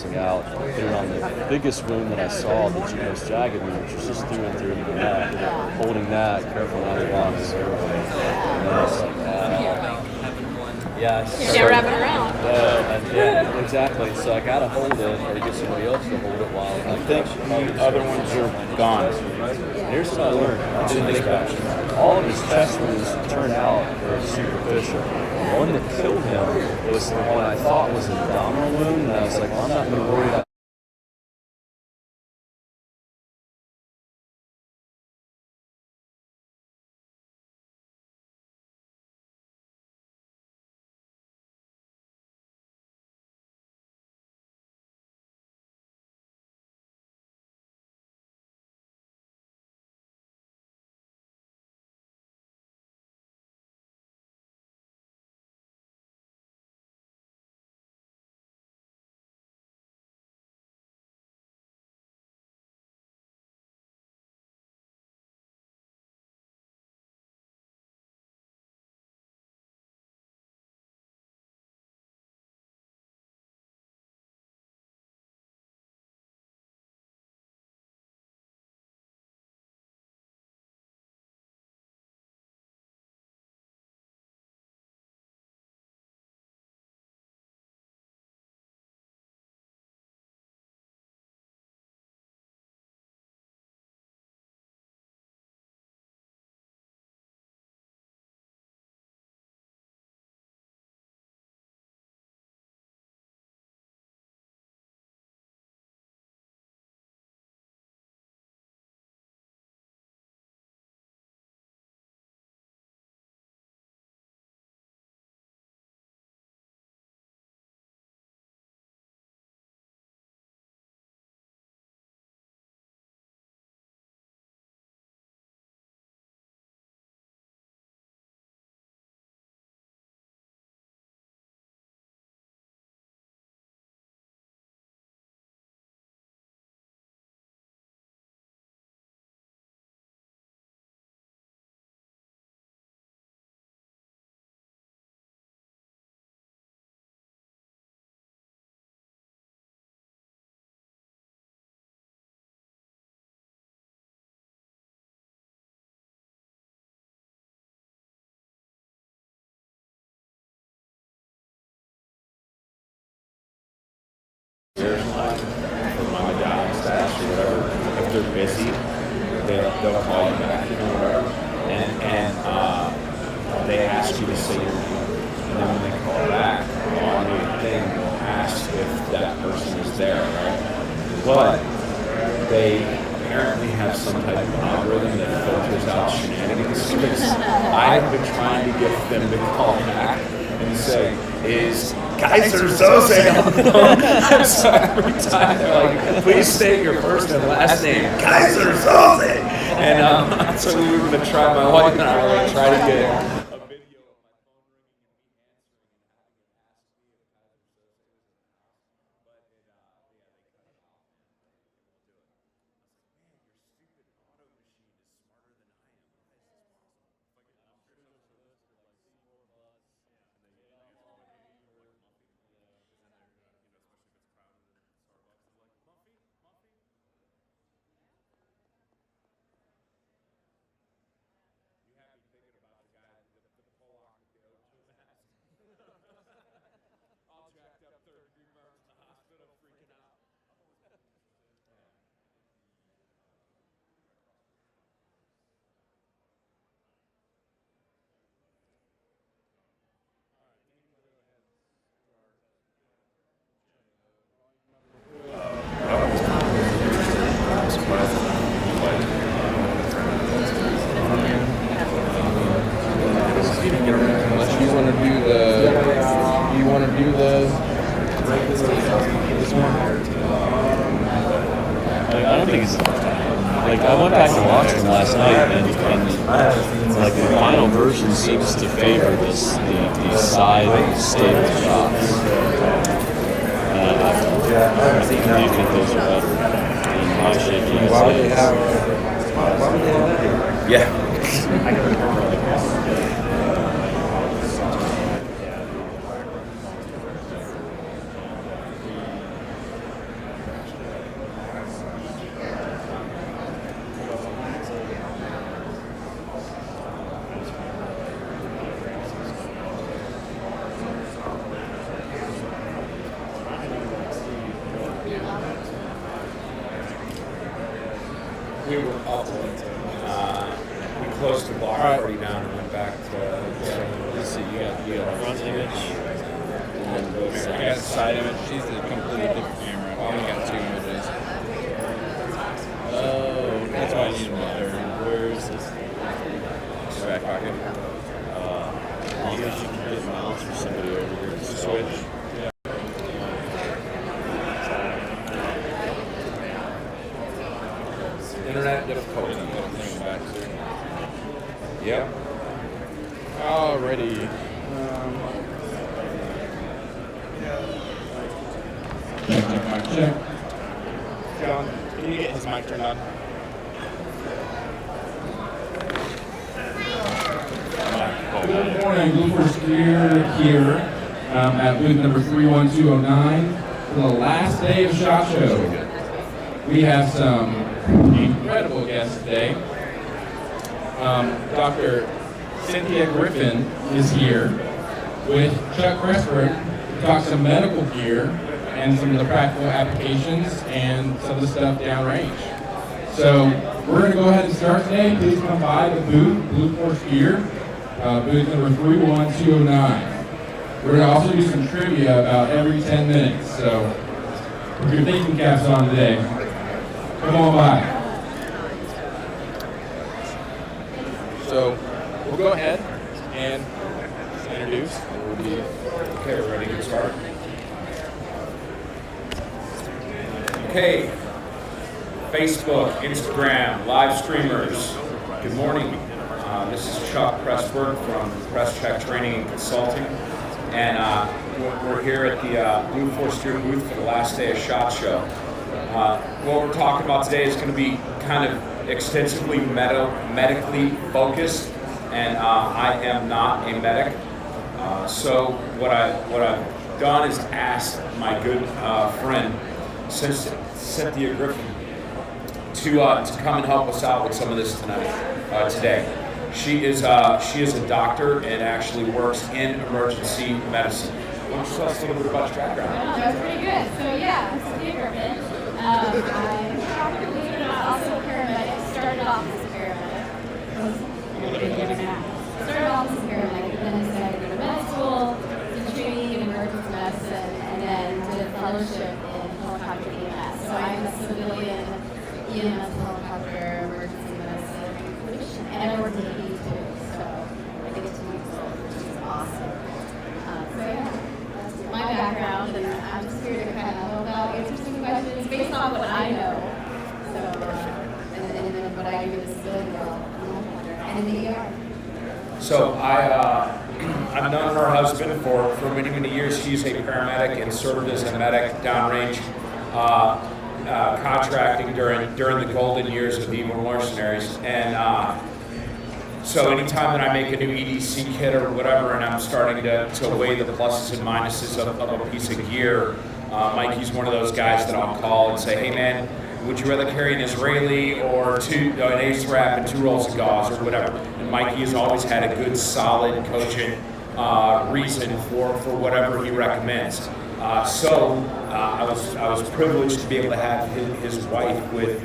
out and put it on the biggest wound that I saw, the most jagged wound, which was just through and through the neck. Holding that, careful not to walk this airway. And then it's like, you can't wrap it around. Yeah, exactly. So I gotta hold it, or get somebody else to hold it while I think the other ones are gone. Here's what I learned. I didn't think about it. All of his chest wounds turned out were superficial. The one that killed him was the one I thought was an abdominal wound, and I was like, well, I'm not going to worry about. For my job stash or whatever, if they're busy, they'll call you back or whatever, and they ask you to say your name, and then when they call back, on the thing will ask if that person is there, right? But they apparently have some type of algorithm that filters out shenanigans, because I've been trying to get them to call back and say, is Kaiser Soze on the phone? So every time they're like, please state your first and last name, Kaiser Soze. And so we were going to try, my wife and I were going to try to get I don't think it's like I went back and watched them last night, and like the final version seems to favor the side stable shots. I think those are better than my shaking. Why would they have that? Yeah. We were up late. We closed the block party down and went back to. Let's see, you got a front image, and then both I got sides. a side image. She's a completely different camera. We only got 2 images. Oh, That's why I need another. Where is this? Back pocket. You guys should get mouse or somebody over here to switch. Internet difficulty. Yep. Alrighty. Check, mic check. John, can you get his mic turned on? Good morning, Blue Force Gear here at booth number 31209 for the last day of SHOT Show. We have some incredible guests today. Dr. Cynthia Griffin is here with Chuck Pressburg to talk some medical gear and some of the practical applications and some of the stuff downrange. So we're going to go ahead and start today. Please come by the booth, Blue Force Gear. Booth number 31209. We're going to also do some trivia about every 10 minutes, so put your thinking caps on today. Come on by. So we'll go ahead and introduce. We'll be okay. We're ready to get started. Okay. Facebook, Instagram, live streamers. Good morning. This is Chuck Pressburg from Press Check Training and Consulting, and we're here at the Blue Force Gear booth for the last day of SHOT Show. What we're talking about today is going to be kind of extensively medically focused, and I am not a medic. So what I've done is asked my good friend Cynthia Griffin to come and help us out with some of this today. She is a doctor and actually works in emergency medicine. Why don't you tell us a little bit about your background? That was pretty good. So yeah, I'm Cynthia Griffin. I'm also a paramedic. Started off as a paramedic. Started off as a paramedic, and then decided to go to med school, did training in emergency medicine, and then did a fellowship in helicopter EMS. So I'm a civilian EMS helicopter emergency medicine physician, and I work in ED too. So I get to meet people, which is awesome. So yeah, that's my background, and I'm just here to kind of help out, answer some questions based on what I know. So, and then what I do as a civilian girl, and in the ER. So I've known her husband for many, many years. She's a paramedic and served as a medic downrange, contracting during the golden years of the Evil Mercenaries. And so anytime that I make a new EDC kit or whatever, and I'm starting to weigh the pluses and minuses of a piece of gear, Mikey's one of those guys that I'll call and say, hey man, would you rather carry an Israeli or an ace wrap and 2 rolls of gauze or whatever? And Mikey has always had a good, solid, cogent reason for whatever he recommends. So I was privileged to be able to have his wife with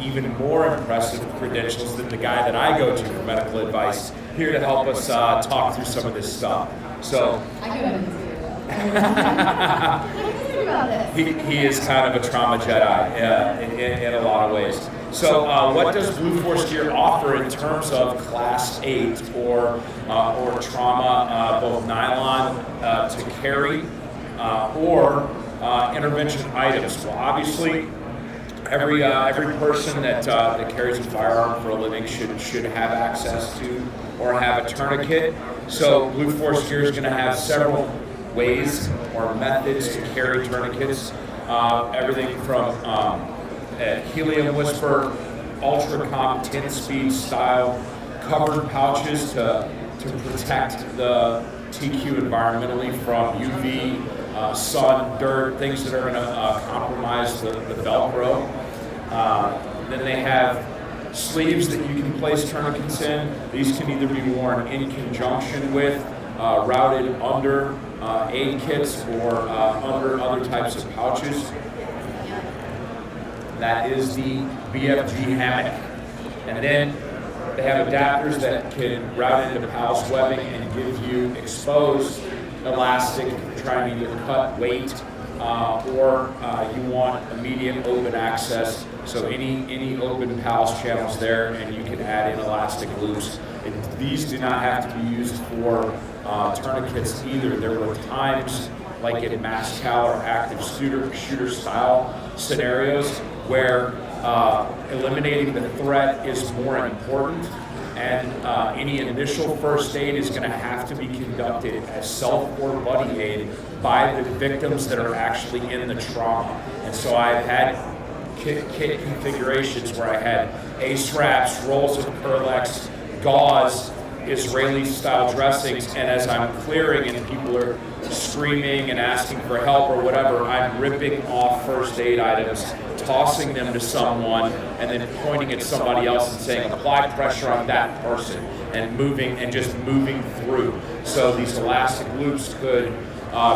even more impressive credentials than the guy that I go to for medical advice, here to help us talk through some of this stuff. So I go ahead and do it. he is kind of a trauma Jedi in a lot of ways. So what does Blue Force Gear offer in terms of Class 8 or trauma, both nylon to carry or intervention items? Well, obviously, every person that carries a firearm for a living should have access to or have a tourniquet. So Blue Force Gear is going to have several ways or methods to carry tourniquets. Everything from helium whisper, ultra comp 10-speed style covered pouches to protect the TQ environmentally from UV, sun, dirt, things that are going to compromise the Velcro. Then they have sleeves that you can place tourniquets in. These can either be worn in conjunction with, routed under aid kits or under other types of pouches. That is the BFG hammock. And then they have adapters that can route into PALS webbing and give you exposed elastic if you're trying to either cut weight or you want immediate open access. So any open PALS channels there, and you can add in elastic loops. And these do not have to be used for tourniquets either. There were times, like in mass cal or active shooter style scenarios, where eliminating the threat is more important, and any initial first aid is going to have to be conducted as self or buddy aid by the victims that are actually in the trauma. And so I've had kit configurations where I had ace wraps, rolls of Perlex, gauze, Israeli-style dressings, and as I'm clearing and people are screaming and asking for help or whatever, I'm ripping off first aid items, tossing them to someone, and then pointing at somebody else and saying, apply pressure on that person, and just moving through. So these elastic loops could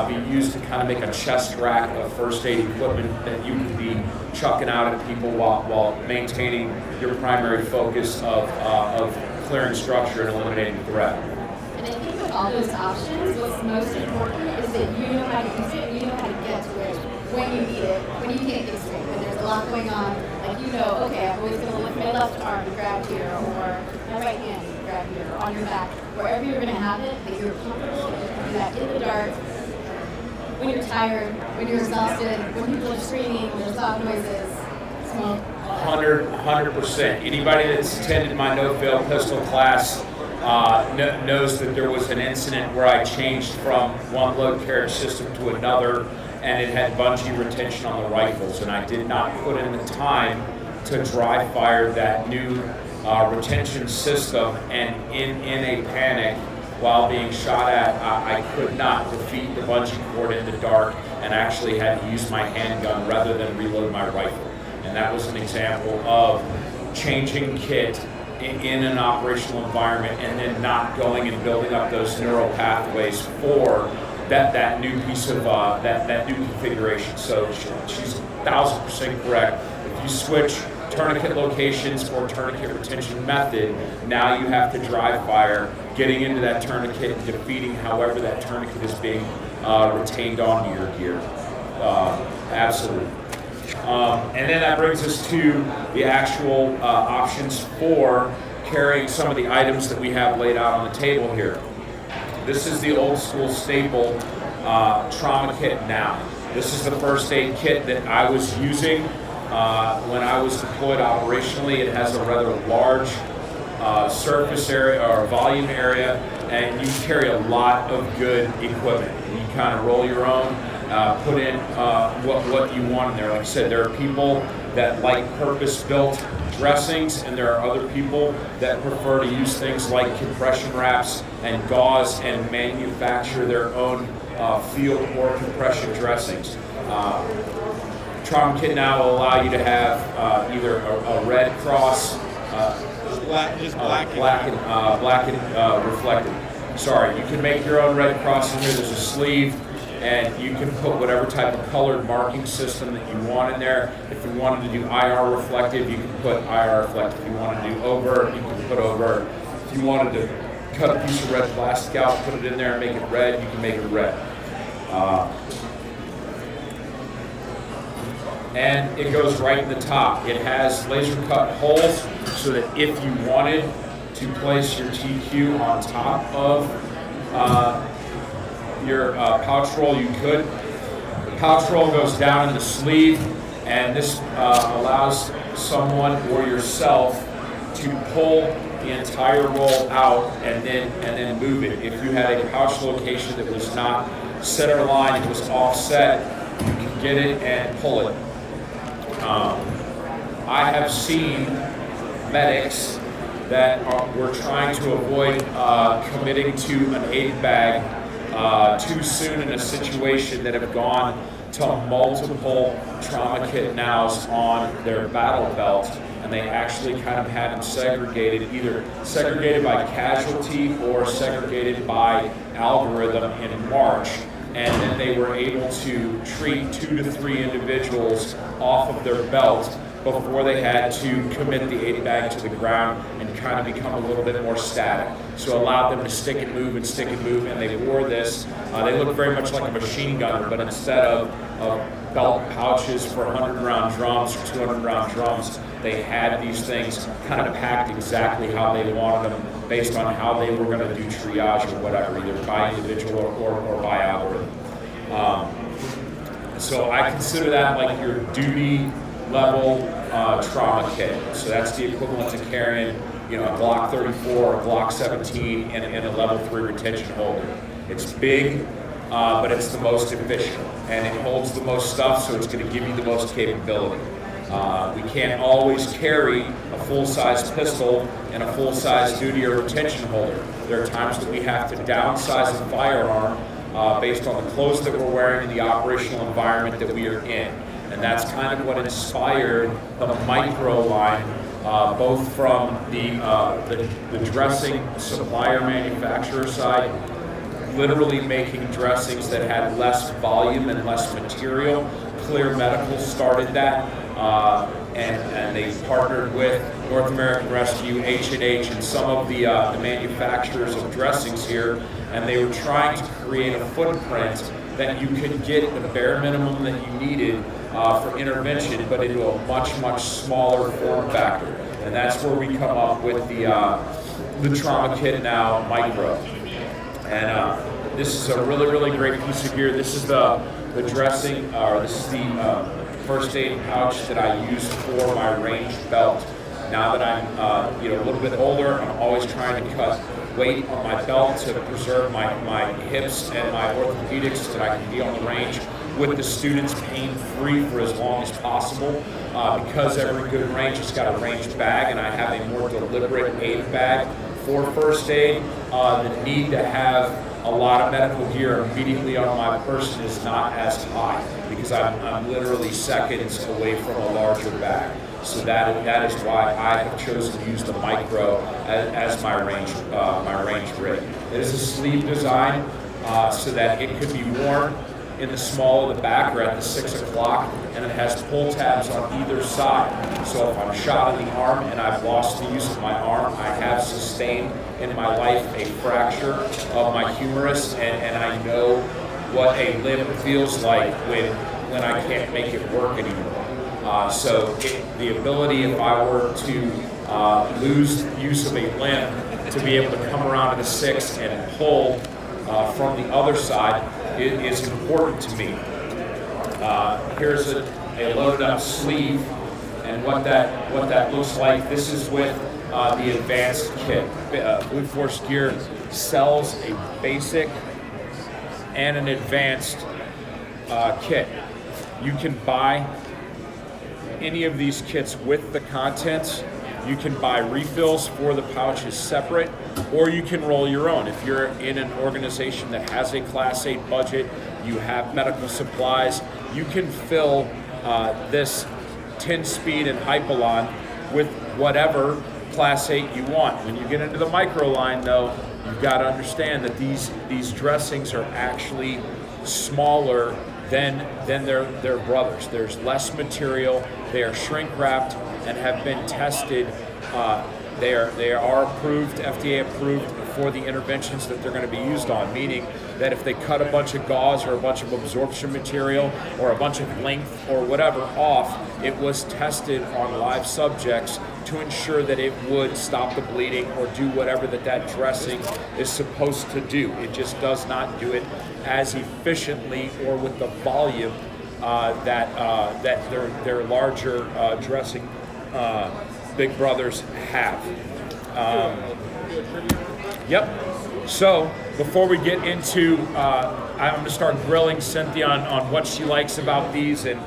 be used to kind of make a chest rack of first aid equipment that you could be chucking out at people while maintaining your primary focus of clearing structure and eliminating threat. And I think with all those options, what's most important is that you know how to use it and you know how to get to it when you need it, when you can't get straight, when there's a lot going on. Like, you know, okay, I'm always going to lift my left arm and grab here, or my right hand and grab here, or on your back. Wherever you're going to have it, that you're comfortable, that you can do that in the dark, when you're tired, when you're exhausted, when people are screaming, when there's loud noises, smoke. 100%. Anybody that's attended my no-fail pistol class knows that there was an incident where I changed from one load carriage system to another, and it had bungee retention on the rifles, and I did not put in the time to dry fire that new retention system, and in a panic while being shot at, I could not defeat the bungee cord in the dark and actually had to use my handgun rather than reload my rifle. And that was an example of changing kit in an operational environment and then not going and building up those neural pathways for that new piece of that new configuration. So she's 1,000% correct. If you switch tourniquet locations or tourniquet retention method, now you have to dry fire, getting into that tourniquet and defeating however that tourniquet is being retained onto your gear. Absolutely. And then that brings us to the actual options for carrying some of the items that we have laid out on the table here. This is the old school staple trauma kit now. This is the first aid kit that I was using when I was deployed operationally. It has a rather large surface area or volume area, and you carry a lot of good equipment. You kind of roll your own. Put in what you want in there. Like I said, there are people that like purpose-built dressings, and there are other people that prefer to use things like compression wraps and gauze and manufacture their own field or compression dressings. Trauma kit now will allow you to have either a red cross, black and reflected. Sorry, you can make your own red cross in here. There's a sleeve, and you can put whatever type of colored marking system that you want in there. If you wanted to do IR reflective, you can put IR reflective. If you wanted to do over, you can put over. If you wanted to cut a piece of red plastic out, put it in there and make it red, you can make it red. And it goes right in the top. It has laser cut holes so that if you wanted to place your TQ on top of your pouch roll, you could. The pouch roll goes down in the sleeve, and this allows someone or yourself to pull the entire roll out and then move it. If you had a pouch location that was not center line, it was offset, you can get it and pull it. I have seen medics that were trying to avoid committing to an aid bag too soon in a situation that have gone to multiple trauma kit nows on their battle belt, and they actually kind of had them segregated, either segregated by casualty or segregated by algorithm in March. And then they were able to treat 2 to 3 individuals off of their belt before they had to commit the 8 bag to the ground and kind of become a little bit more static. So allowed them to stick and move, and they wore this. They look very much like a machine gunner, but instead of belt pouches for 100-round drums or 200-round drums, they had these things kind of packed exactly how they wanted them based on how they were going to do triage or whatever, either by individual or by algorithm. So I consider that like your duty level trauma kit. So that's the equivalent to carrying, a Glock 34, a Glock 17, and a level 3 retention holder. It's big, but it's the most efficient, and it holds the most stuff, so it's going to give you the most capability. We can't always carry a full-size pistol and a full-size duty or retention holder. There are times that we have to downsize a firearm based on the clothes that we're wearing and the operational environment that we are in. And that's kind of what inspired the micro line, both from the dressing supplier manufacturer side, literally making dressings that had less volume and less material. Clear Medical started that, and they partnered with North American Rescue, H&H, and some of the manufacturers of dressings here, and they were trying to create a footprint that you could get the bare minimum that you needed for intervention, but into a much, much smaller form factor. And that's where we come up with the Trauma Kit Now Micro. And this is a really, really great piece of gear. This is the dressing, or this is the first aid pouch that I use for my ranged belt. Now that I'm a little bit older, I'm always trying to cut weight on my belt to preserve my hips and my orthopedics so that I can be on the range with the students pain-free for as long as possible. Because every good range has got a ranged bag, and I have a more deliberate aid bag for first aid, the need to have a lot of medical gear immediately on my person is not as high because I'm literally seconds away from a larger bag. So that is why I have chosen to use the micro as my range rig. It is a sleeve design so that it could be worn in the small of the back or at the 6 o'clock, and it has pull tabs on either side. So if I'm shot in the arm and I've lost the use of my arm, I have sustained in my life a fracture of my humerus, and I know what a limb feels like when I can't make it work anymore. So the ability, if I were to lose use of a limb, to be able to come around to the 6 and pull from the other side is important to me. Here's a loaded up sleeve, and what that looks like. This is with the advanced kit. Blue Force Gear sells a basic and an advanced kit. You can buy any of these kits with the contents. You can buy refills for the pouches separate, or you can roll your own. If you're in an organization that has a Class 8 budget, you have medical supplies, you can fill this 10-speed and Hypalon with whatever Class 8 you want. When you get into the micro line, though, you've got to understand that these dressings are actually smaller than their brothers. There's less material. They are shrink wrapped and have been tested. They are approved, FDA approved for the interventions that they're going to be used on, meaning that if they cut a bunch of gauze or a bunch of absorption material or a bunch of length or whatever off, it was tested on live subjects to ensure that it would stop the bleeding or do whatever that dressing is supposed to do. It just does not do it as efficiently or with the volume that their larger dressing big brothers have. Yep. So before we get into, I'm going to start grilling Cynthia on what she likes about these and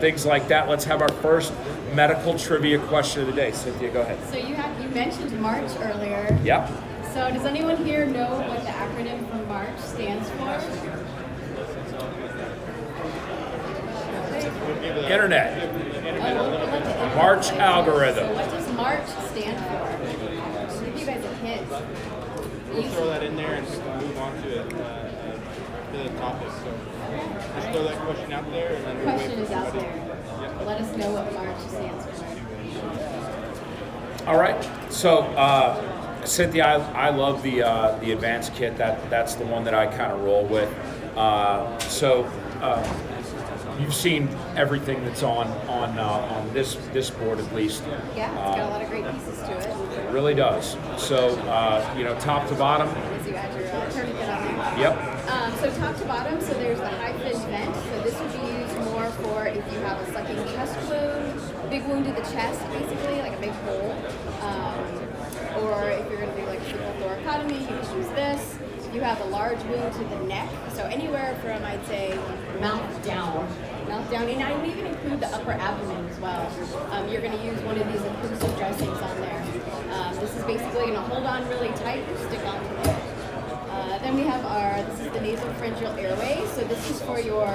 things like that. Let's have our first medical trivia question of the day. Cynthia, go ahead. So you mentioned March earlier. Yep. So does anyone here know what the acronym for March stands for? Internet. March algorithm. So what does March stand for? I'll give you guys a hint. We'll throw that in there and move on to the topic. So just throw that question out there. And then The question is out there. Let us know what March stands for. All right. So, Cynthia, I love the advanced kit. That's the one that I kind of roll with. You've seen everything that's on this board at least. Yeah, it's got a lot of great pieces to it. It really does. So, top to bottom. As you add your tourniquet on there. Yep. So top to bottom, so there's the high fin vent. So this would be used more for if you have a sucking chest wound, big wound to the chest, basically, like a big hole. Or if you're going to do like simple thoracotomy, you can use this. If you have a large wound to the neck, so anywhere from, I'd say, mouth down, and I would even include the upper abdomen as well. You're going to use one of these inclusive dressings on there. This is basically going to hold on really tight and stick onto there. Then we have this is the nasopharyngeal airway. So this is for your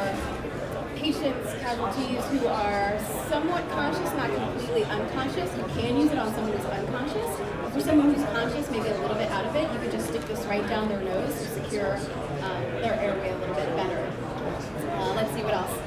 patients, casualties who are somewhat conscious, not completely unconscious. You can use it on someone who's unconscious. For someone who's conscious, maybe a little bit out of it, you can just stick this right down their nose to secure their airway a little bit better. Let's see what else.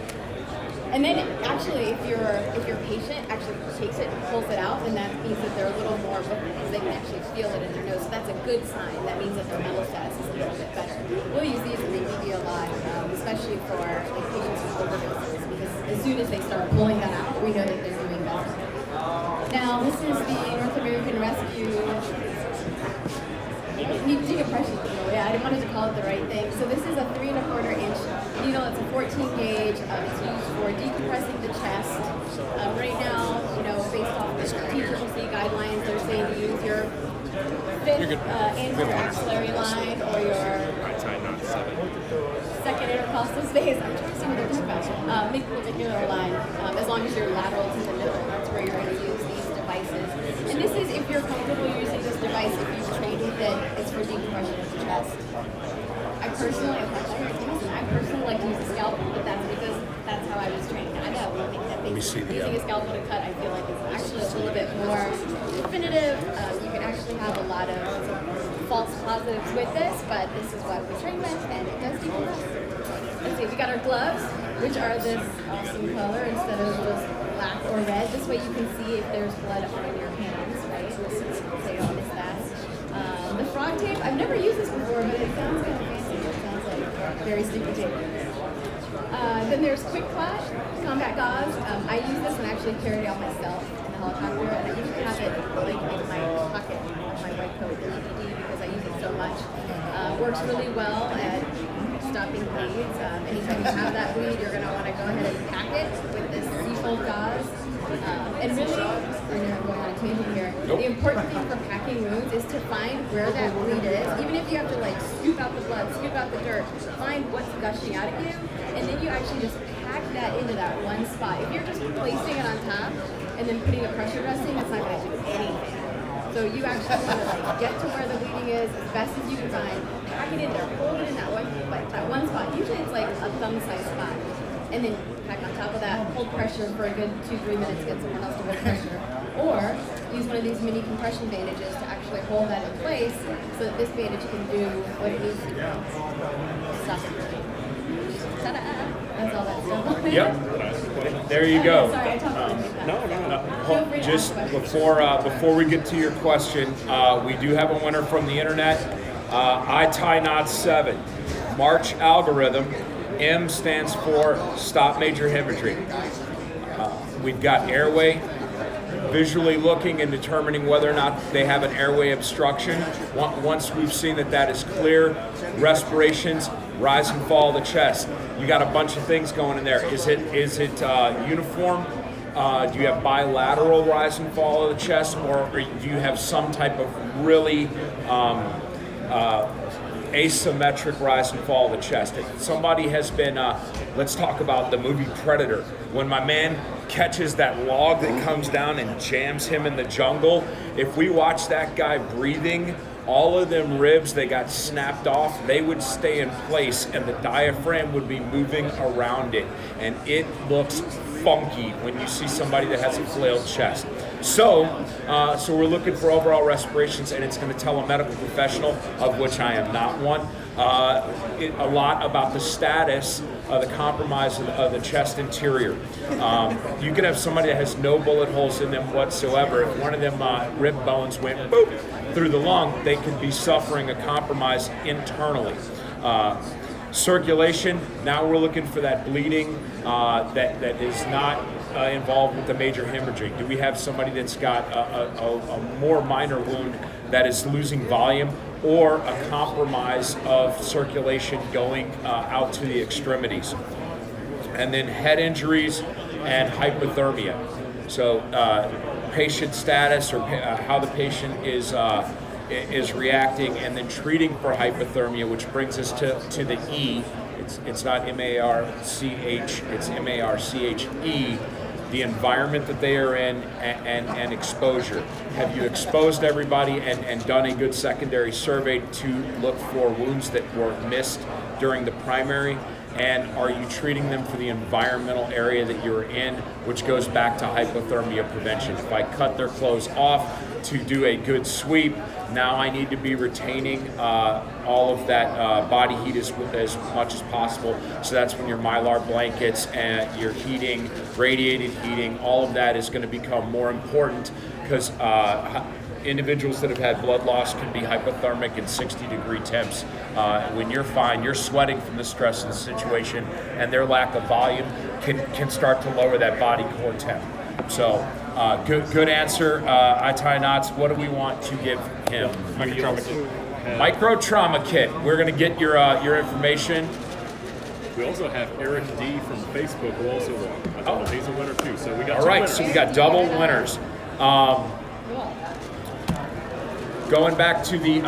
And then actually, if your patient actually takes it and pulls it out, then that means that they're a little more because they can actually feel it in their nose. So that's a good sign. That means that their mental status is a little bit better. We'll use these in the ED a lot, especially for patients with overdoses, because as soon as they start pulling that out, we know that they're doing better. Now, this is the North American Rescue Need decompression needle. Yeah, I didn't want to call it the right thing. So this is a 3 1/4 inch needle. It's a 14 gauge. It's used for decompressing the chest. Right now, based off the TCCC guidelines, they're saying to use your fifth anterior axillary line or your second intercostal space. I'm trying to see what they're talking about. Mid-clavicular line, as long as you're lateral to the middle. That's where you're going to use these devices. And this is if you're comfortable using this device, if you've trained with it, it's for decompression of the chest. I personally like to use a scalpel, but that's because that's how I was trained. I don't think that using a scalpel to cut, I feel like is actually a little bit more definitive. You can actually have a lot of false positives with this, but this is what we train with, and it does decompress. Let's see, we got our gloves, which are this awesome color instead of just black or red. This way you can see if there's blood on your hands, right? So you don't miss that. The frog tape, I've never used this before, but it sounds kind of fancy. It sounds like very sticky tape. Then there's Quick Flash combat gauze. I use this and actually carry it out myself in the helicopter, and I usually have it like in my pocket of my white coat in ED because I use it so much. Works really well at stopping bleeds. Anytime you have that bleed, you're going to want to go ahead and pack it with this C-fold gauze. And really, I'm going on a tangent here. Nope. The important thing for packing wounds is to find where that bleed is. Even if you have to scoop out the blood, scoop out the dirt, find what's gushing out of you, and then you actually just pack that into that one spot. If you're just placing it on top and then putting a pressure dressing, it's not going to do anything. So you actually want to get to where the bleeding is as best as you can find, pack it in there, hold it in that one spot. Usually it's like a thumb-sized spot. And then pack on top of that, hold pressure for a good 2-3 minutes, get someone else to hold pressure. Or use one of these mini compression bandages to actually hold that in place so that this bandage can do what it needs to do. Stop it. Ta-da! That's all that stuff. Yep. There you go. Sorry, I talked about that. No. Just before we get to your question, we do have a winner from the internet. I tie knot 7. March algorithm. M stands for stop major hemorrhaging. We've got airway, visually looking and determining whether or not they have an airway obstruction. Once we've seen that is clear, respirations, rise and fall of the chest. You got a bunch of things going in there. Is it uniform? Do you have bilateral rise and fall of the chest, or do you have some type of really asymmetric rise and fall of the chest? If somebody has been, let's talk about the movie Predator. When my man catches that log that comes down and jams him in the jungle, if we watch that guy breathing, all of them ribs, they got snapped off, they would stay in place and the diaphragm would be moving around it. And it looks funky when you see somebody that has a flailed chest. So we're looking for overall respirations, and it's going to tell a medical professional, of which I am not one, a lot about the status the compromise of the chest interior. You could have somebody that has no bullet holes in them whatsoever. If one of them rib bones went boop through the lung, they could be suffering a compromise internally. Circulation, now we're looking for that bleeding that is not involved with the major hemorrhaging. Do we have somebody that's got a more minor wound that is losing volume, or a compromise of circulation going out to the extremities? And then head injuries and hypothermia. So patient status, or how the patient is reacting, and then treating for hypothermia, which brings us to the E. It's not M-A-R-C-H, it's M-A-R-C-H-E, the environment that they are in, and exposure. Have you exposed everybody and done a good secondary survey to look for wounds that were missed during the primary? And are you treating them for the environmental area that you're in, which goes back to hypothermia prevention? If I cut their clothes off to do a good sweep, now I need to be retaining all of that body heat as much as possible. So that's when your Mylar blankets and your heating, radiated heating, all of that is going to become more important, because individuals that have had blood loss can be hypothermic in 60-degree temps. When you're fine, you're sweating from the stress of the situation, and their lack of volume can start to lower that body core temp. So good answer. I tie knots. What do we want to give him? Micro trauma kit. We're going to get your information. We also have Eric D from Facebook who also won. I told him he's a winner too. So we got all right. winners. So we got double winners. Going back to the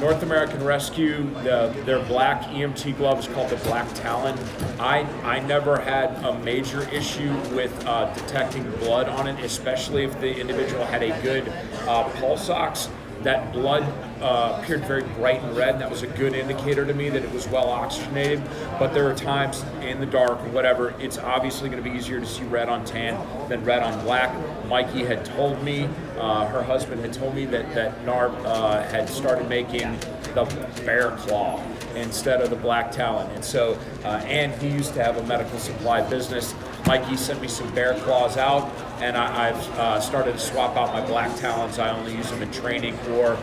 North American Rescue, their black EMT glove is called the Black Talon. I never had a major issue with detecting blood on it, especially if the individual had a good pulse ox. That blood appeared very bright and red, and that was a good indicator to me that it was well oxygenated. But there are times in the dark or whatever, it's obviously going to be easier to see red on tan than red on black. Mikey had told me, her husband had told me that NARP had started making the bear claw instead of the Black Talon. And so, and he used to have a medical supply business. Mikey sent me some bear claws out, and I've started to swap out my Black Talons. I only use them in training or,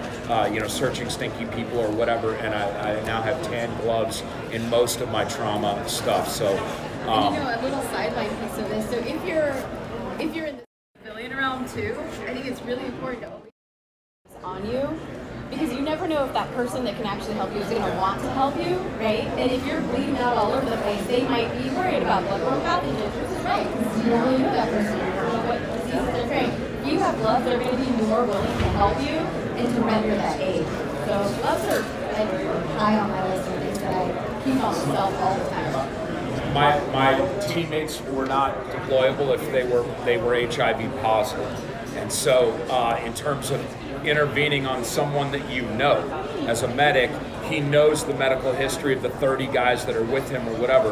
searching stinky people or whatever, and I now have tan gloves in most of my trauma stuff. So, and a little sideline piece of this. So if you're in the civilian realm too, I think it's really important to always focus on you, because you never know if that person that can actually help you is going to want to help you, right? And if you're bleeding out all over the place, they might be worried about bloodborne pathogens, which is right, because you don't really know that person. You don't know what diseases they're carrying. If you have gloves, they're going to be more willing to help you and to render that aid. So gloves are high on my list of things that I keep on myself all the time. My teammates were not deployable if they were HIV positive, and so in terms of intervening on someone that you know, as a medic, he knows the medical history of the 30 guys that are with him or whatever.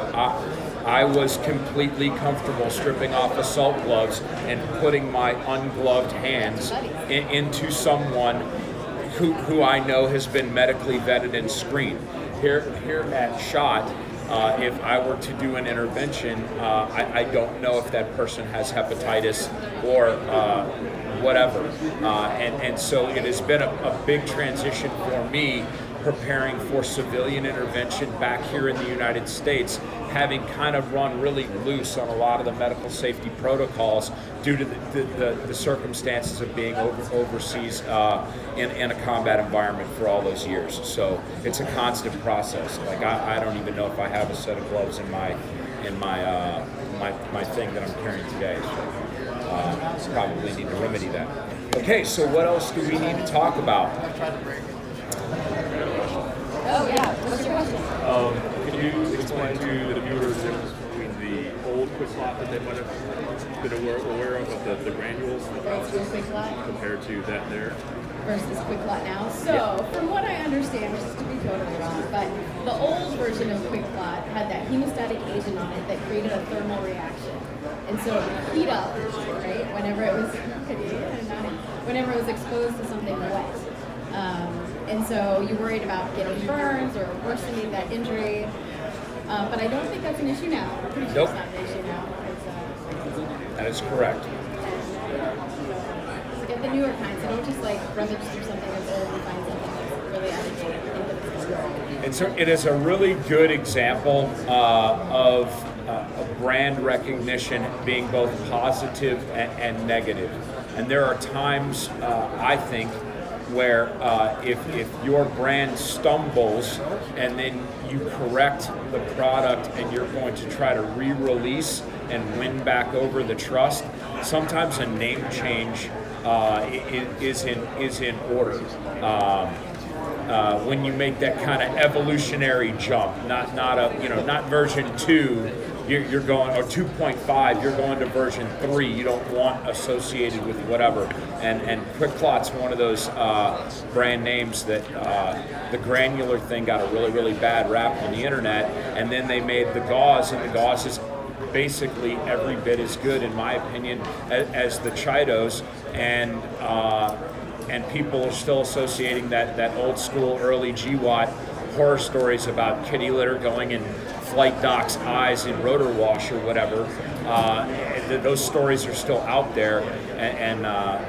I was completely comfortable stripping off assault gloves and putting my ungloved hands into someone who I know has been medically vetted and screened. Here at SHOT, if I were to do an intervention, I don't know if that person has hepatitis or whatever. And so it has been a big transition for me preparing for civilian intervention back here in the United States, having kind of run really loose on a lot of the medical safety protocols due to the circumstances of being overseas in a combat environment for all those years. So it's a constant process. Like I don't even know if I have a set of gloves in my thing that I'm carrying today. So probably need to remedy that. Okay, so what else do we need to talk about? Oh yeah, what's your question? Can you explain to the viewers the difference between the old quick lot that they might have been aware of the granules, Quick lot compared to that there? versus quick lot now. So from what I understand, which is to be totally wrong, but the old version of quick lot had that hemostatic agent on it that created a thermal reaction. And so it would heat up, right, whenever it was exposed to something wet. And so you worried about getting burns or worsening that injury. But I don't think that's an issue now. I'm pretty sure Nope. it's not an issue now. That is correct. So get the newer kinds. So don't just like rummage through something that's old and find something that's really out of date and think that it's going to work. It is a really good example of brand recognition being both positive and negative. And there are times, I think, where if your brand stumbles and then you correct the product and you're going to try to re-release and win back over the trust, sometimes a name change is in order. When you make that kind of evolutionary jump, not version 2, you're going, or 2.5, you're going to version 3. You don't want associated with whatever. And Quick Clot's one of those brand names that the granular thing got a really, really bad rap on the internet, and then they made the gauze, and the gauze is basically every bit as good, in my opinion, as the Chitos, and people are still associating that old school early GWAT horror stories about kitty litter going in flight doc's eyes in rotor wash or whatever. Those stories are still out there,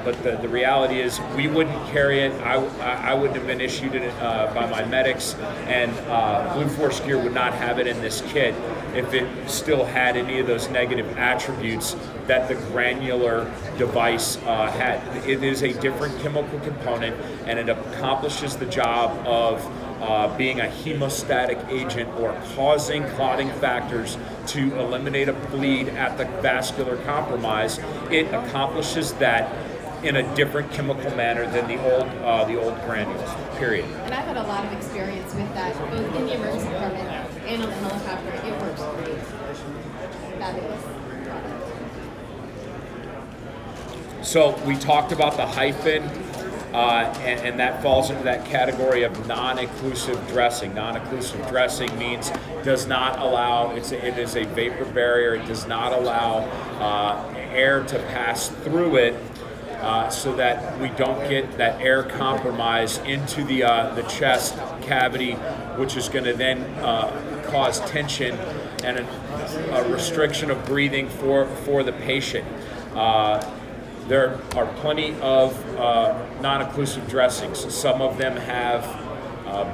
but the reality is we wouldn't carry it. I wouldn't have been issued it by my medics, and Blue Force Gear would not have it in this kit if it still had any of those negative attributes that the granular device had. It is a different chemical component, and it accomplishes the job of being a hemostatic agent or causing clotting factors to eliminate a bleed at the vascular compromise. It accomplishes that in a different chemical manner than the old granules, period. And I've had a lot of experience with that, both in the emergency department and on the helicopter. It works great. Fabulous product. So we talked about the hyphen, and that falls into that category of non-occlusive dressing. Non-occlusive dressing means does not allow, it is a vapor barrier, it does not allow air to pass through it, so that we don't get that air compromise into the chest cavity, which is going to then cause tension and a restriction of breathing for the patient. There are plenty of non-occlusive dressings. Some of them have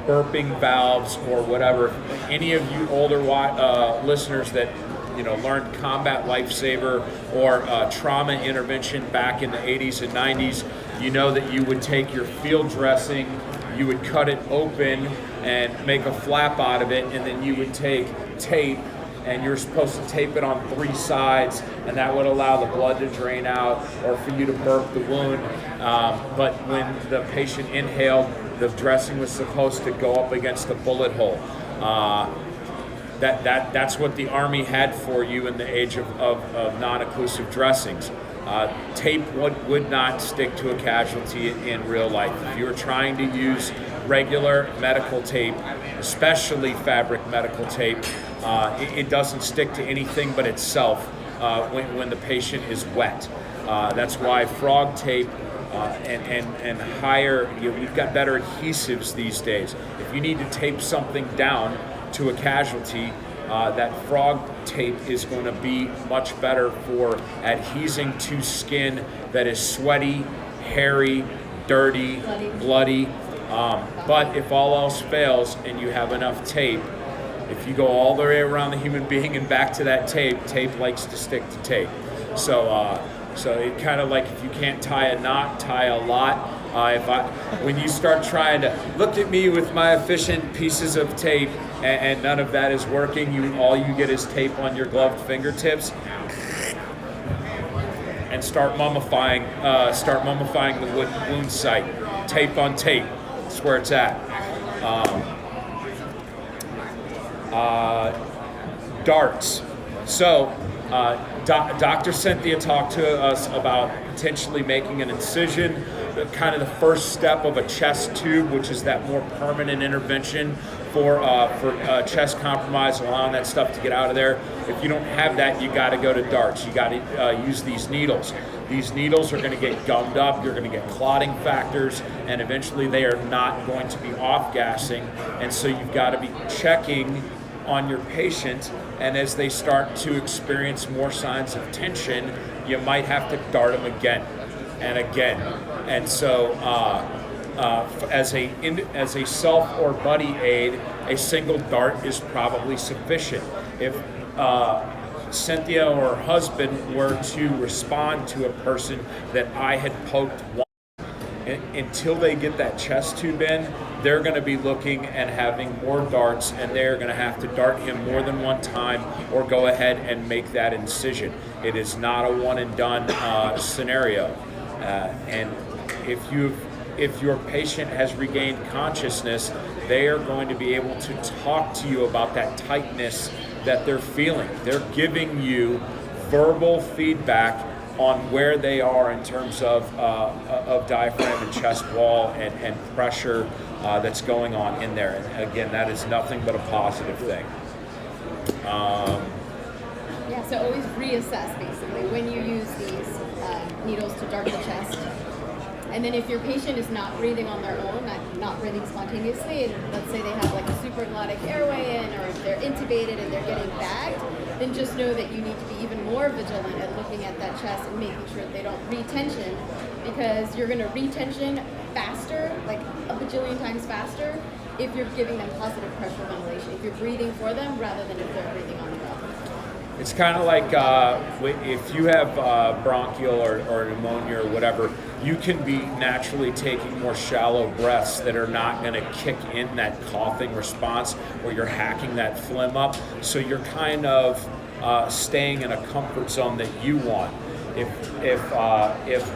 burping valves or whatever. Any of you older listeners that learned combat lifesaver or trauma intervention back in the 80s and 90s, you know that you would take your field dressing, you would cut it open and make a flap out of it, and then you would take tape, and you're supposed to tape it on 3 sides, and that would allow the blood to drain out or for you to burp the wound. But when the patient inhaled, the dressing was supposed to go up against the bullet hole. That's what the Army had for you in the age of non-occlusive dressings. Tape would not stick to a casualty in real life. If you were trying to use regular medical tape, especially fabric medical tape, it doesn't stick to anything but itself when the patient is wet. That's why frog tape and higher, we've got better adhesives these days. If you need to tape something down to a casualty, that frog tape is going to be much better for adhesing to skin that is sweaty, hairy, dirty, bloody. But if all else fails and you have enough tape, if you go all the way around the human being and back to that tape, tape likes to stick to tape. So it kind of like, if you can't tie a knot, tie a lot. When you start trying to look at me with my efficient pieces of tape and none of that is working, all you get is tape on your gloved fingertips, and start mummifying the wound site. Tape on tape. That's where it's at. Darts. So Dr. Cynthia talked to us about potentially making an incision, kind of the first step of a chest tube, which is that more permanent intervention for chest compromise, allowing that stuff to get out of there. If you don't have that, you got to go to darts. You got to use these needles. These needles are going to get gummed up, you're going to get clotting factors, and eventually they are not going to be off-gassing. And so you've got to be checking on your patient, and as they start to experience more signs of tension, you might have to dart them again and again. And so as a self or buddy aid, a single dart is probably sufficient. If Cynthia or her husband were to respond to a person that I had poked until they get that chest tube in, they're going to be looking and having more darts, and they're going to have to dart him more than one time or go ahead and make that incision. It is not a one and done scenario. And if your patient has regained consciousness, they are going to be able to talk to you about that tightness that they're feeling. They're giving you verbal feedback on where they are in terms of diaphragm and chest wall and pressure that's going on in there. And again, that is nothing but a positive thing. Yeah, so always reassess basically when you use these needles to dart the chest. And then if your patient is not breathing on their own, not breathing spontaneously, and let's say they have like a supraglottic airway in, or if they're intubated and they're getting bagged, then just know that you need to be even more vigilant at looking at that chest and making sure that they don't retension, because you're going to retension faster, like a bajillion times faster, if you're giving them positive pressure ventilation, if you're breathing for them rather than if they're breathing on their own. It's kind of like if you have bronchial or pneumonia or whatever, you can be naturally taking more shallow breaths that are not going to kick in that coughing response where you're hacking that phlegm up. So you're kind of staying in a comfort zone that you want. If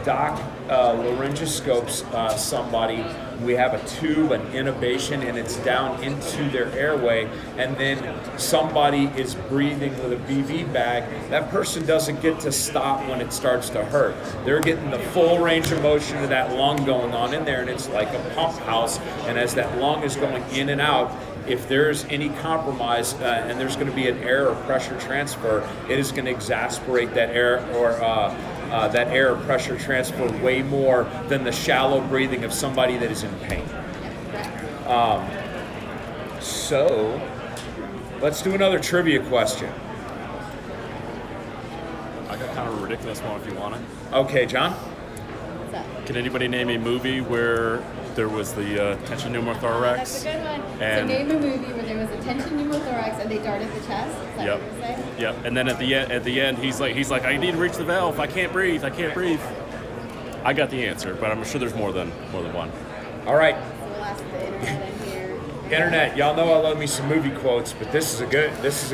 Doc laryngoscopes somebody, we have a tube, an intubation, and it's down into their airway, and then somebody is breathing with a BV bag, that person doesn't get to stop when it starts to hurt. They're getting the full range of motion of that lung going on in there, and it's like a pump house, and as that lung is going in and out, if there's any compromise and there's going to be an air or pressure transfer, it is going to exacerbate that air or that air or pressure transfer way more than the shallow breathing of somebody that is in pain. So let's do another trivia question. I got kind of a ridiculous one if you want it. Okay, John? What's up? Can anybody name a movie where there was the tension pneumothorax? That's a good one. And so name a movie where there was a tension pneumothorax and they darted the chest. Is that what you're saying? Yep. And then at the end, he's like, I need to reach the valve. I can't breathe. I got the answer, but I'm sure there's more than one. All right. So we'll ask the internet in here. Internet, y'all know I love me some movie quotes, but this is a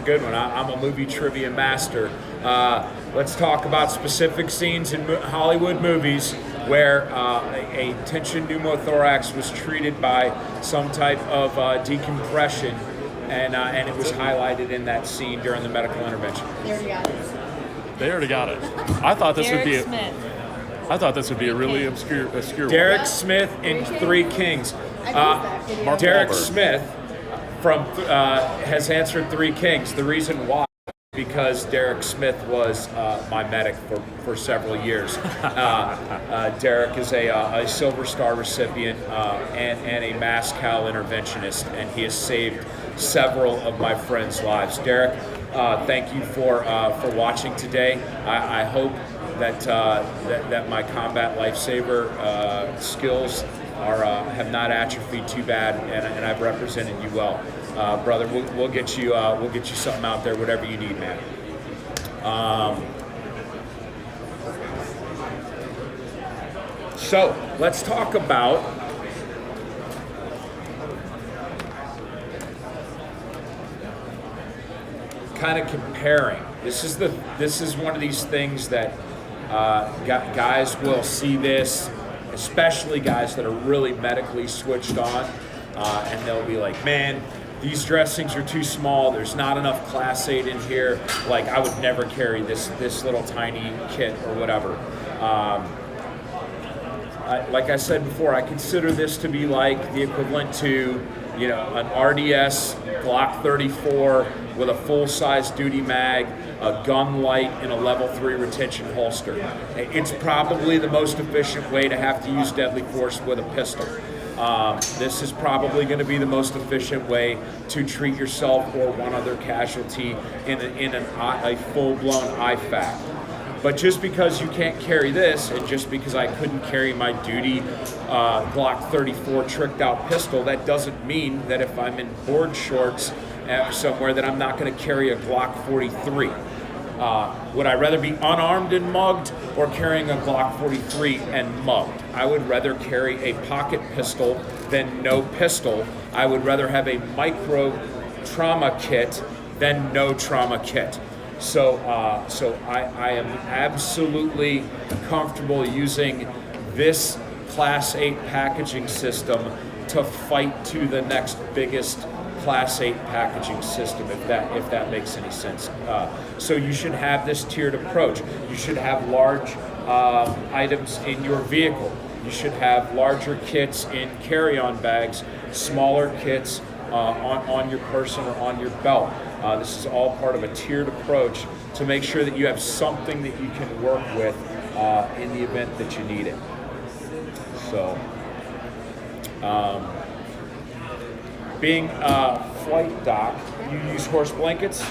good one. I'm a movie trivia master. Let's talk about specific scenes in Hollywood movies where a tension pneumothorax was treated by some type of decompression, and it was highlighted in that scene during the medical intervention. They already got it. I thought this Derek would be. Smith. I thought this would be a really obscure Derek one. Smith in Three Kings. that video. Mark Derek Wahlberg. Smith from has answered Three Kings. The reason why, because Derek Smith was my medic for several years. Derek is a Silver Star recipient and a MassCal interventionist, and he has saved several of my friends' lives. Derek, thank you for watching today. I hope that my combat lifesaver skills have not atrophied too bad, and I've represented you well. Brother, we'll get you something out there, whatever you need, man. So let's talk about kind of comparing. This is one of these things that guys will see this, especially guys that are really medically switched on, and they'll be like, man, these dressings are too small. There's not enough Class 8 in here. Like, I would never carry this little tiny kit or whatever. Like I said before, I consider this to be like the equivalent to, an RDS Glock 34 with a full-size duty mag, a gun light, and a level 3 retention holster. It's probably the most efficient way to have to use deadly force with a pistol. This is probably going to be the most efficient way to treat yourself or one other casualty in a full-blown IFAC. But just because you can't carry this, and just because I couldn't carry my duty Glock 34 tricked out pistol, that doesn't mean that if I'm in board shorts somewhere that I'm not going to carry a Glock 43. Would I rather be unarmed and mugged or carrying a Glock 43 and mugged? I would rather carry a pocket pistol than no pistol. I would rather have a micro trauma kit than no trauma kit. So I am absolutely comfortable using this Class 8 packaging system to fight to the next biggest Class 8 packaging system, if that makes any sense. So you should have this tiered approach. You should have large items in your vehicle. You should have larger kits in carry-on bags, smaller kits on your person or on your belt. This is all part of a tiered approach to make sure that you have something that you can work with in the event that you need it. So, being a flight doc, you use horse blankets?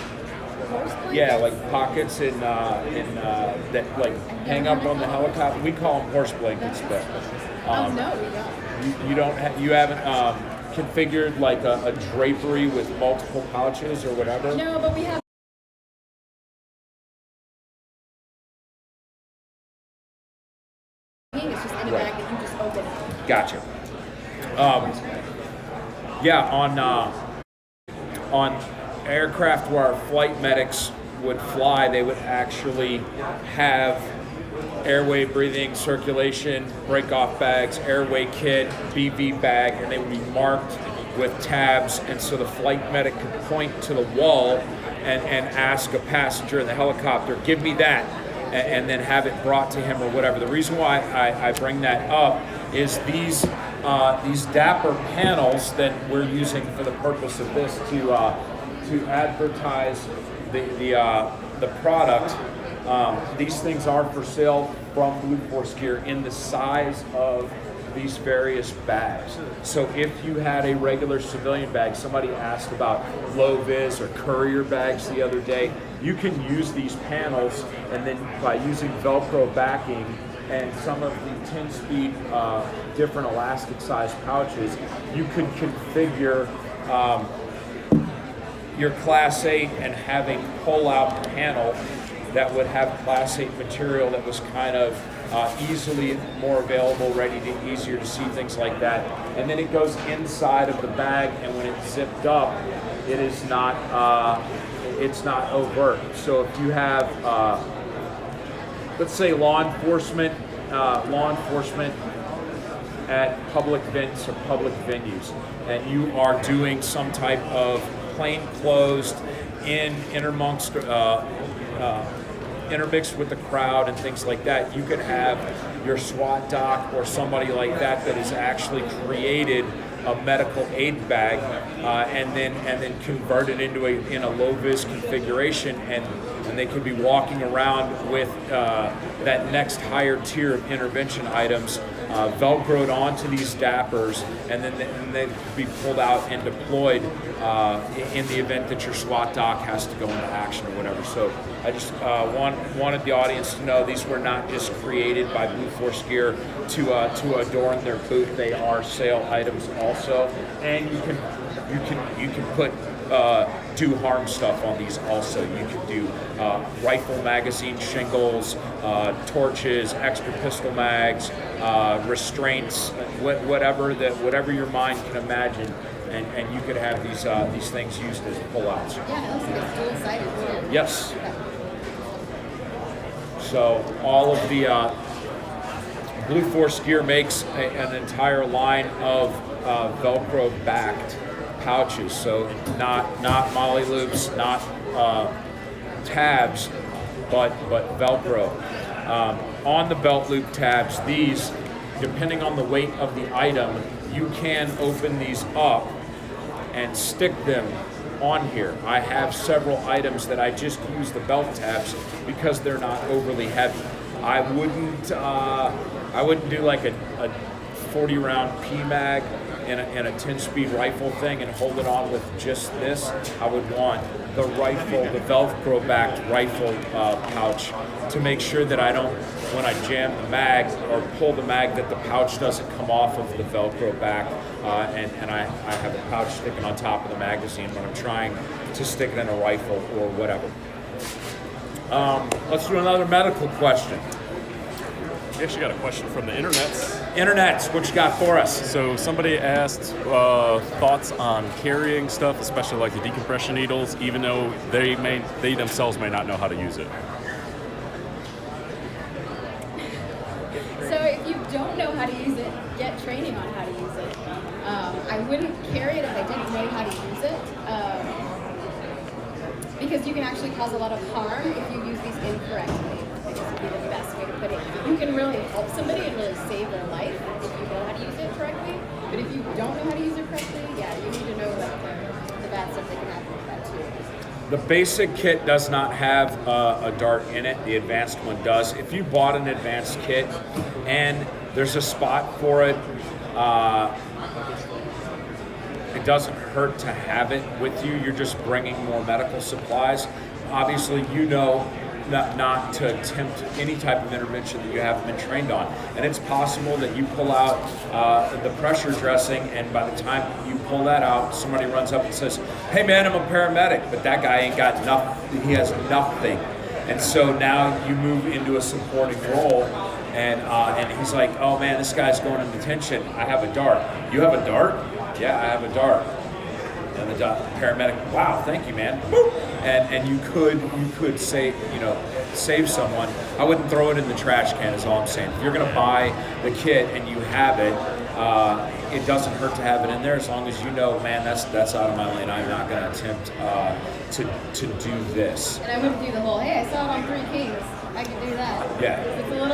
Yeah, like pockets that like hang up on the helicopter. We call them horse blankets, but No, we don't. You haven't configured like a drapery with multiple pouches or whatever. No, but we have. It's just in a bag that you just open. Gotcha. Yeah, on aircraft where our flight medics would fly, they would actually have airway breathing, circulation, break-off bags, airway kit, BV bag, and they would be marked with tabs, and so the flight medic could point to the wall and ask a passenger in the helicopter, give me that, and then have it brought to him or whatever. The reason why I bring that up is these Dapper panels that we're using for the purpose of this to advertise the product. These things are for sale from Blue Force Gear in the size of these various bags. So if you had a regular civilian bag, somebody asked about low vis or courier bags the other day, you can use these panels, and then by using Velcro backing and some of the 10-speed different elastic size pouches, you could configure your Class 8 and have a pull-out panel that would have Class 8 material that was kind of easily more available, easier to see, things like that. And then it goes inside of the bag, and when it's zipped up, it is not it's not overt. So if you have, let's say, law enforcement at public events or public venues, and you are doing some type of plainclothes intermixed with the crowd and things like that, you could have your SWAT doc or somebody like that has actually created a medical aid bag and then convert it into a low vis configuration, and they could be walking around with that next higher tier of intervention items velcroed onto these dappers, and then they could be pulled out and deployed in the event that your SWAT doc has to go into action or whatever. So I just wanted the audience to know these were not just created by Blue Force Gear to adorn their booth. They are sale items also, and you can put do harm stuff on these also. You can do rifle magazine shingles, torches, extra pistol mags, restraints, whatever your mind can imagine, and you could have these things used as pullouts. Yeah, it looks like it's dual-sided too. Yes. So all of the Blue Force Gear makes an entire line of Velcro backed pouches, so not molly loops, not tabs, but Velcro. On the belt loop tabs, these, depending on the weight of the item, you can open these up and stick them on here. I have several items that I just use the belt tabs because they're not overly heavy. I wouldn't do like a 40-round PMAG in a 10-speed rifle thing and hold it on with just this. I would want the rifle, the Velcro-backed rifle pouch, to make sure that I don't, when I jam the mag or pull the mag, that the pouch doesn't come off of the Velcro back, and I have a pouch sticking on top of the magazine when I'm trying to stick it in a rifle or whatever. Let's do another medical question. We actually got a question from the internets. Internets, what you got for us? So somebody asked thoughts on carrying stuff, especially like the decompression needles, even though they themselves may not know how to use it. So if you don't know how to use it, get training on how to use it. I wouldn't carry it if I didn't know how to use it. Because you can actually cause a lot of harm if you use these incorrectly. This would be the best way to put it. You can really help somebody and really save their life if you know how to use it correctly. But if you don't know how to use it correctly, yeah, you need to know the bad stuff that can happen with that too. The basic kit does not have a dart in it. The advanced one does. If you bought an advanced kit and there's a spot for it, it doesn't hurt to have it with you. You're just bringing more medical supplies. Obviously, you know not to attempt any type of intervention that you haven't been trained on. And it's possible that you pull out the pressure dressing, and by the time you pull that out, somebody runs up and says, "Hey man, I'm a paramedic," but that guy ain't got nothing, he has nothing. And so now you move into a supporting role, and he's like, "Oh man, this guy's going into detention. I have a dart." "You have a dart?" "Yeah, I have a dart." And the paramedic, "Wow, thank you, man." Boop. And you could save someone. I wouldn't throw it in the trash can, is all I'm saying. If you're going to buy the kit and you have it, it doesn't hurt to have it in there, as long as you know, man, that's out of my lane. I'm not going to attempt to do this. And I wouldn't do the whole, hey, I saw it on Three Kings, I could do that. Yeah. It's a little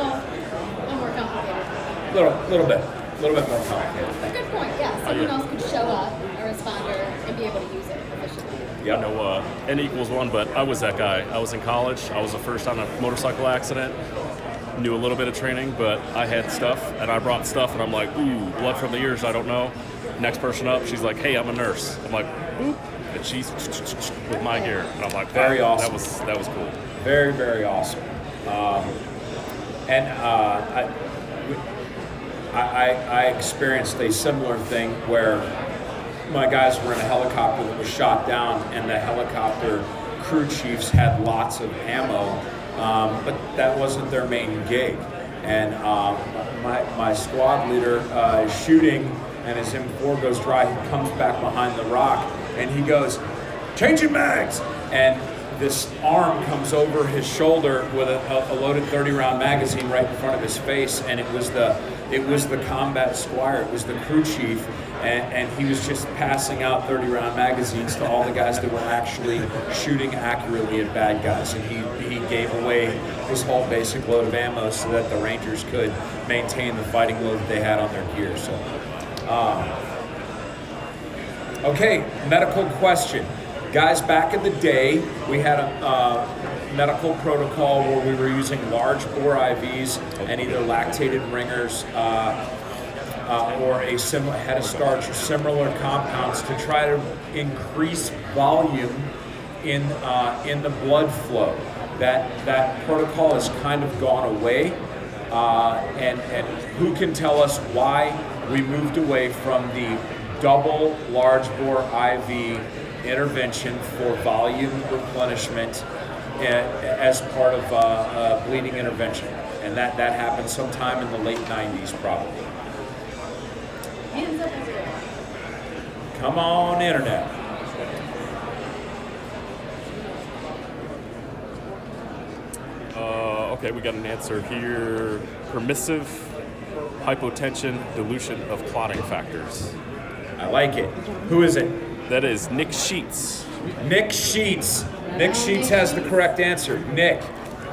more complicated. Little bit more complicated. But good point, yeah. Someone else could show up, a responder, and be able to use it efficiently. Yeah, no, N equals 1, but I was that guy. I was in college. I was the first on a motorcycle accident. Knew a little bit of training, but I had stuff, and I brought stuff, and I'm like, ooh, blood from the ears, I don't know. Next person up, she's like, hey, I'm a nurse. I'm like, boop, and she's with my gear, and I'm like, wow, very awesome. That was cool. Very, very awesome. I experienced a similar thing where my guys were in a helicopter that was shot down, and the helicopter crew chiefs had lots of ammo, but that wasn't their main gig. And my squad leader is shooting, and his M4 goes dry. He comes back behind the rock, and he goes, "Changing mags!" And this arm comes over his shoulder with a loaded 30-round magazine right in front of his face, and it was the combat squire, it was the crew chief, and he was just passing out 30-round magazines to all the guys that were actually shooting accurately at bad guys, and he gave away his whole basic load of ammo so that the Rangers could maintain the fighting load that they had on their gear. So, okay, medical question. Guys, back in the day, we had a medical protocol where we were using large bore IVs and either lactated ringers or a similar head of starch or similar compounds to try to increase volume in the blood flow. That protocol has kind of gone away, and who can tell us why we moved away from the double large bore IV intervention for volume replenishment as part of bleeding intervention? And that happened sometime in the late 90s, probably. Hands up, everyone. Come on, internet. Okay, we got an answer here. Permissive hypotension, dilution of clotting factors. I like it. Who is it? That is Nick Sheets. Nick Sheets. Nick Sheets has the correct answer. Nick,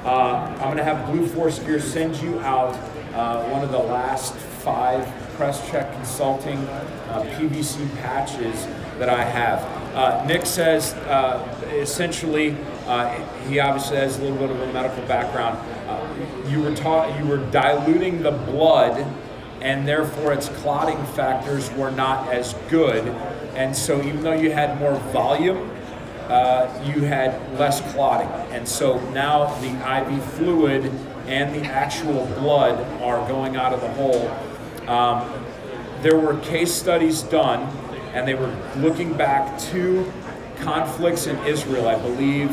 I'm going to have Blue Force Gear send you out one of the last 5 Press Check Consulting PVC patches that I have. Nick says, essentially, he obviously has a little bit of a medical background. You were diluting the blood and therefore its clotting factors were not as good. And so even though you had more volume, you had less clotting. And so now the IV fluid and the actual blood are going out of the hole. There were case studies done, and they were looking back to conflicts in Israel. I believe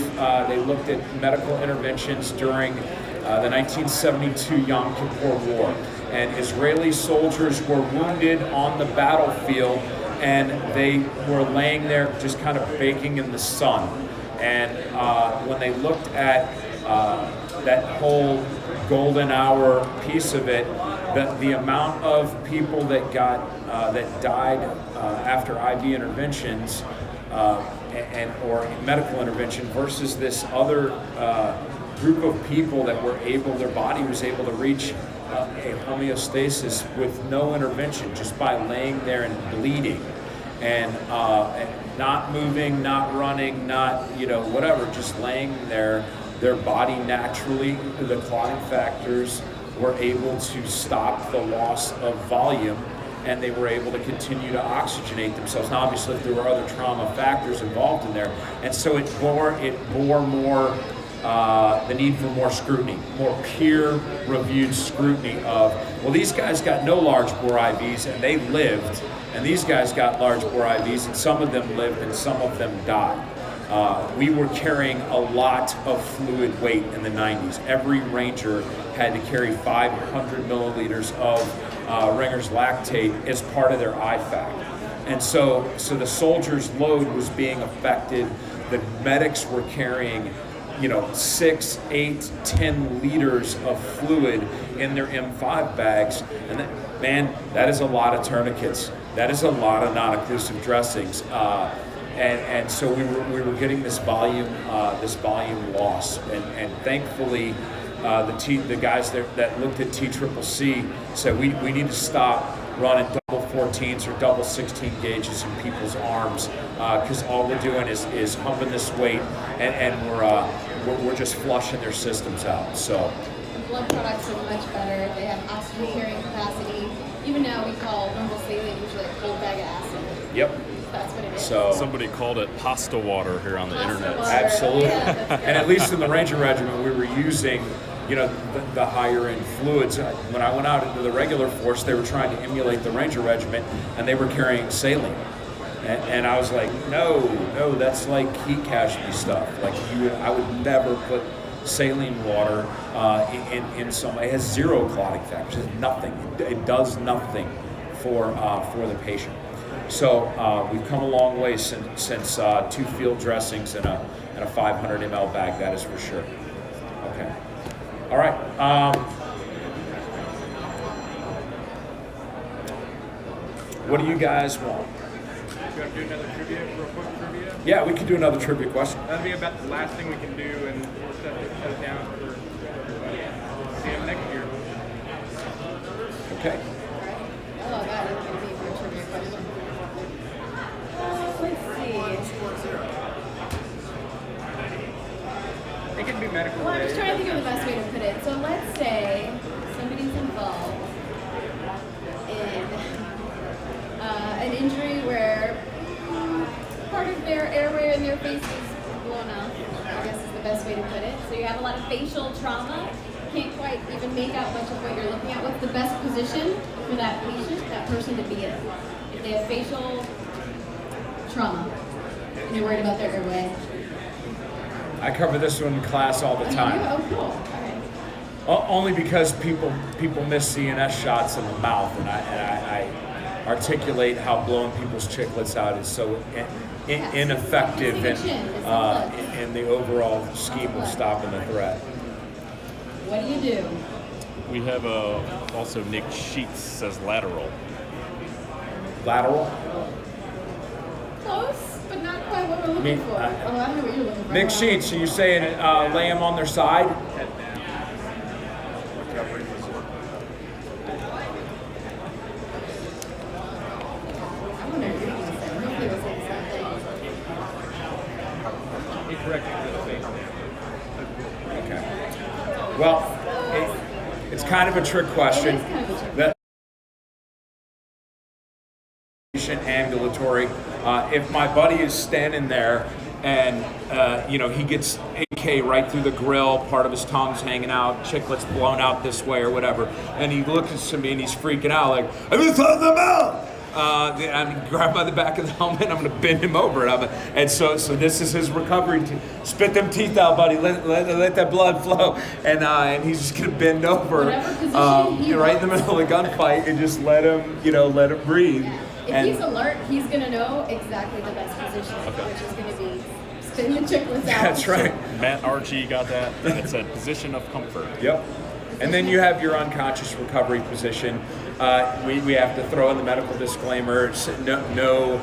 they looked at medical interventions during the 1972 Yom Kippur War. And Israeli soldiers were wounded on the battlefield, and they were laying there just kind of baking in the sun. And when they looked at that whole golden hour piece of it, the amount of people that got that died after IV interventions or medical intervention versus this other group of people that were able, their body was able to reach a homeostasis with no intervention, just by laying there and bleeding, and not moving, not running, not whatever, just laying there. Their body naturally, the clotting factors were able to stop the loss of volume, and they were able to continue to oxygenate themselves. Now, obviously, if there were other trauma factors involved in there, and so it bore more the need for more scrutiny, more peer-reviewed scrutiny of, well, these guys got no large bore IVs and they lived, and these guys got large bore IVs and some of them lived and some of them died. We were carrying a lot of fluid weight in the 90s. Every Ranger had to carry 500 milliliters of Ringer's lactate as part of their IFAC. And so the soldiers' load was being affected. The medics were carrying 6, 8, 10 liters of fluid in their M5 bags. And that is a lot of tourniquets. That is a lot of non-occlusive dressings. And so we were getting this volume loss. And thankfully, the guys that looked at TCCC said we need to stop running double 14s or double 16 gauges in people's arms, because all we're doing is humping this weight, and we're just flushing their systems out. So blood products are much better. They have oxygen carrying capacity. Even now, we call normal saline usually a cold bag of acid. Yep. That's what it is. So somebody called it pasta water here on the internet. Water. Absolutely. Yeah, and at least in the Ranger Regiment, we were using the higher end fluids. When I went out into the regular force, they were trying to emulate the Ranger Regiment, and they were carrying saline. And I was like, no, that's like heat casualty stuff. Like I would never put saline water in some. It has zero clotting factors. It has nothing. It does nothing for the patient. So we've come a long way since 2 field dressings and a 500 ml bag. That is for sure. Okay. All right. What do you guys want? You want to do another trivia, real quick trivia? Yeah, we could do another trivia question. That'll be about the last thing we can do, and we'll shut it down for everybody. See you next year. Okay. Oh, God, it's going to be for a trivia question. Let's see. It can be medical. Well, I'm just trying to think of the related. best way to put it. So let's say somebody's involved in an injury where part of their airway in their face is blown up, I guess is the best way to put it. So you have a lot of facial trauma. You can't quite even make out much of what you're looking at. What's the best position for that patient, that person to be in? If they have facial trauma and you're worried about their airway. I cover this one in class all the time. Oh, cool. All right. Only because people miss CNS shots in the mouth, and I articulate how blowing people's chiclets out is so ineffective in the overall scheme of stopping the threat. What do you do? We have also Nick Sheets says lateral. Lateral? Close, but not quite what we're looking for. I don't know what you're looking for. Nick Sheets, are you saying lay them on their side? I wonder if you're going to say. Hopefully we'll say the same thing. He corrected the face. Okay. Well, it's kind of a trick question. It is kind of a trick That ambulatory. If my buddy is standing there and he gets AK right through the grill, part of his tongue's hanging out, chiclet's blown out this way or whatever, and he looks at me and he's freaking out like, I'm gonna throw them out. I'm grabbed by the back of the helmet. I'm going to bend him over, and so this is his recovery. Spit them teeth out, buddy. Let that blood flow, and he's just going to bend over, right in the middle of the gunfight, and just let him breathe. If he's alert, he's going to know exactly the best position, which is going to be spitting the chicklets out. That's right. Matt RG got that. It's a position of comfort. Yep. And then you have your unconscious recovery position. We have to throw in the medical disclaimer, no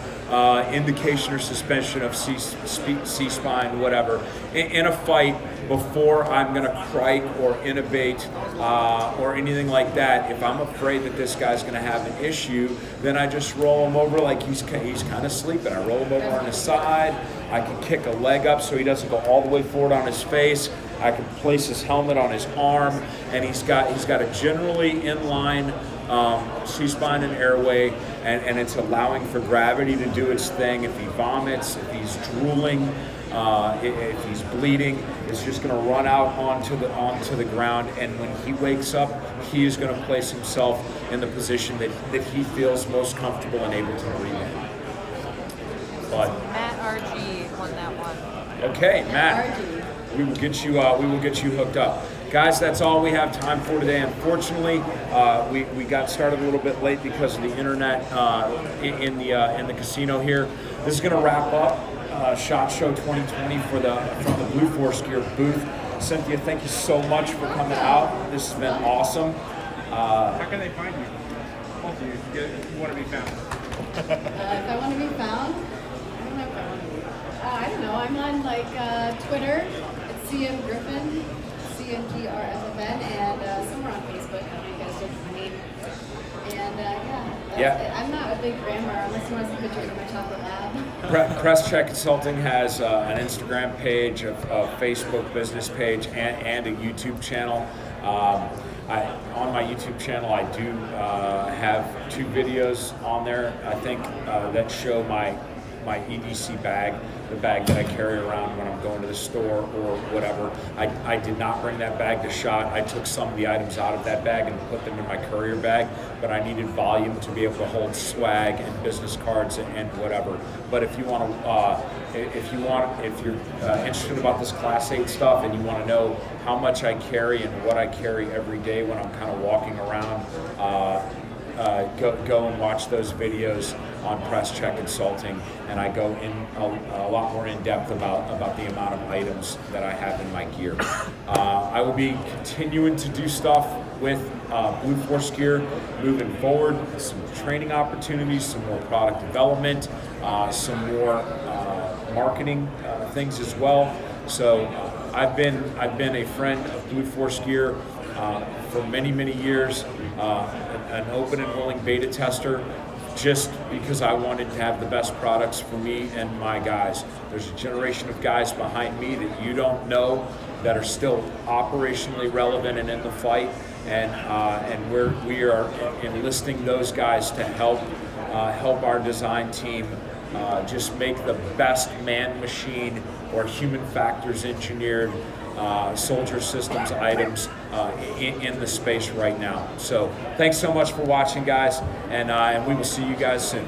indication or suspension of C-spine, whatever. In a fight, before I'm going to crike or intubate or anything like that, if I'm afraid that this guy's going to have an issue, then I just roll him over like he's kind of sleeping. I roll him over on his side. I can kick a leg up so he doesn't go all the way forward on his face. I can place his helmet on his arm, and he's got a generally inline C-spine and airway, and it's allowing for gravity to do its thing. If he vomits, if he's drooling, if he's bleeding, it's just going to run out onto the ground. And when he wakes up, he is going to place himself in the position that he feels most comfortable and able to breathe in. But Matt RG won that one. Okay, Matt. We will get you hooked up, guys. That's all we have time for today. Unfortunately, we got started a little bit late because of the internet in the casino here. This is going to wrap up SHOT Show 2020 from the Blue Force Gear booth. Cynthia, thank you so much for coming out. This has been awesome. How can they find you? If you want to be found. If I want to be found, I don't know if I want to be. I don't know. I'm on Twitter. CM Griffin, CMGRFFN, and somewhere on Facebook. I don't know if you guys look for me. And yeah. I'm not a big grammar unless you want to see pictures of my chocolate lab. Press Check Consulting has an Instagram page, a Facebook business page, and a YouTube channel. On my YouTube channel, I do have 2 videos on there, I think, that show my EDC bag, the bag that I carry around when I'm going to the store or whatever. I did not bring that bag to SHOT. I took some of the items out of that bag and put them in my courier bag, but I needed volume to be able to hold swag and business cards and whatever. But if you're interested about this Class 8 stuff and you want to know how much I carry and what I carry every day when I'm kind of walking around, go and watch those videos on Press Check Consulting, and I go in a lot more in depth about the amount of items that I have in my gear. I will be continuing to do stuff with Blue Force Gear moving forward. Some training opportunities, some more product development, some more marketing things as well. So I've been a friend of Blue Force Gear for many years, an open and willing beta tester, just because I wanted to have the best products for me and my guys. There's a generation of guys behind me that you don't know that are still operationally relevant and in the fight, and we are enlisting those guys to help our design team just make the best man machine or human factors engineered soldier systems items in the space right now. So thanks so much for watching, guys, and we will see you guys soon.